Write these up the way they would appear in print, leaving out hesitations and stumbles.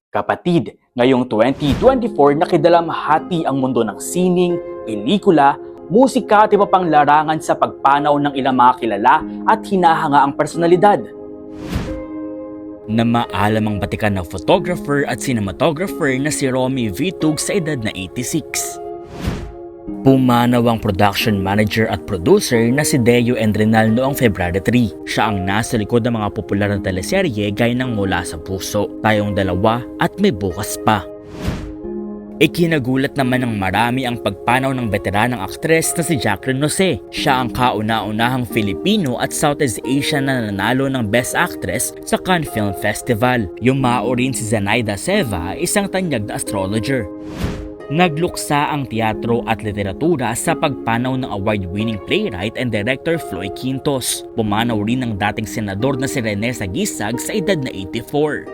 Kapatid, ngayong 2024 nakidalamhati ang mundo ng sining, pelikula, musika at iba pang larangan sa pagpanaw ng ilang mga kilala at hinahangaang personalidad. Na maalam ang batikan ng photographer at cinematographer na si Romy Vitug sa edad na 86. Pumanaw ang production manager at producer na si Deo Endrenal noong February 3. Siya ang nasa likod ng mga popular na teleserye gaya ng Mula sa Puso, Tayong Dalawa at May Bukas Pa. Ikinagulat naman ng marami ang pagpanaw ng veteranang aktres na si Jacqueline Jose. Siya ang kauna-unahang Filipino at Southeast Asian na nanalo ng Best Actress sa Cannes Film Festival. Yumao rin si Zenaida Seva, isang tanyag na astrologer. Nagluksa ang teatro at literatura sa pagpanaw ng award-winning playwright and director Floy Quintos. Pumanaw rin ang dating senador na si Rene Sagisag sa edad na 84.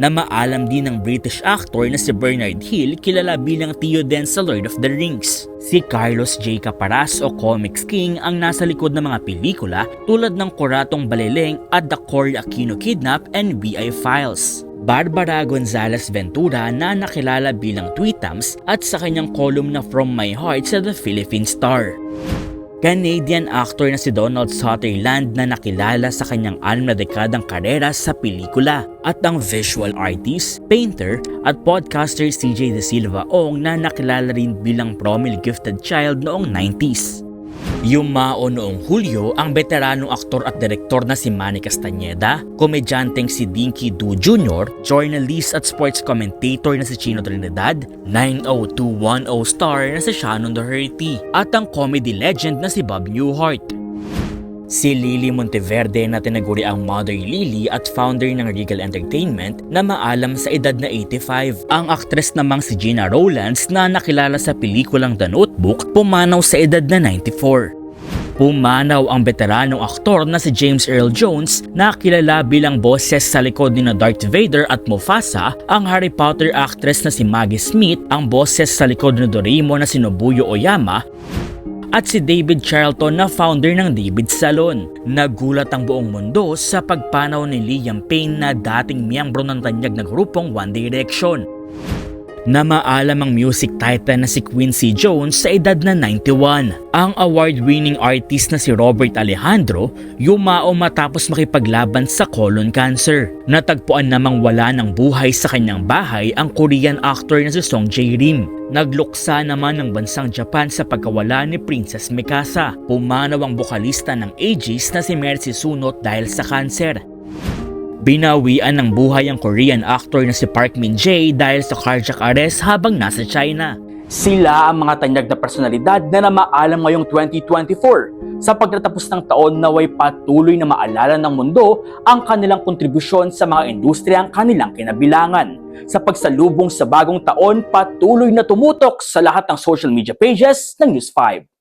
Na maalam din ng British actor na si Bernard Hill, kilala bilang Theoden sa Lord of the Rings. Si Carlos J. Caparas o Comics King ang nasa likod ng mga pelikula tulad ng Kuratong Baleleng at The Cory Aquino Kidnap and BI Files. Barbara Gonzalez Ventura na nakilala bilang Tweetums at sa kanyang column na From My Heart sa The Philippine Star. Canadian actor na si Donald Sutherland na nakilala sa kanyang 6 na dekadang karera sa pelikula at ang visual artist, painter at podcaster CJ De Silva Ong na nakilala rin bilang Promil Gifted Child noong 90s. Yumao noong Hulyo ang veteranong aktor at direktor na si Manny Castañeda, komedyanteng si Dinky Du Jr., journalist at sports commentator na si Chino Trinidad, 90210 star na si Shannon Doherty, at ang comedy legend na si Bob Newhart. Si Lily Monteverde na tinaguriang Mother Lily at founder ng Regal Entertainment na maalam sa edad na 85. Ang aktres namang si Gina Rowlands na nakilala sa pelikulang The Notebook, pumanaw sa edad na 94. Pumanaw ang veteranong aktor na si James Earl Jones na kilala bilang boses sa likod ni Darth Vader at Mufasa, ang Harry Potter actress na si Maggie Smith, ang boses sa likod ni Doraemon na si Nobuyo Oyama, at si David Charlton na founder ng David Salon. Nagulat ang buong mundo sa pagpanaw ni Liam Payne na dating miyembro ng tanyag na grupong One Direction. Na maalam ang music titan na si Quincy Jones sa edad na 91. Ang award-winning artist na si Robert Alejandro yumao matapos makipaglaban sa colon cancer. Natagpuan namang wala ng buhay sa kanyang bahay ang Korean actor na si Song Jae-rim. Nagluksa naman ng bansang Japan sa pagkawala ni Princess Mikasa. Pumanaw ang bokalista ng Aegis na si Mercy Sunot dahil sa cancer. Binawian ng buhay ang Korean actor na si Park Min-jae dahil sa cardiac arrest habang nasa China. Sila ang mga tanyag na personalidad na namaalam ngayong 2024. Sa pagtatapos ng taon, naway patuloy na maalala ng mundo ang kanilang kontribusyon sa mga industriyang kanilang kinabilangan. Sa pagsalubong sa bagong taon, patuloy na tumutok sa lahat ng social media pages ng News 5.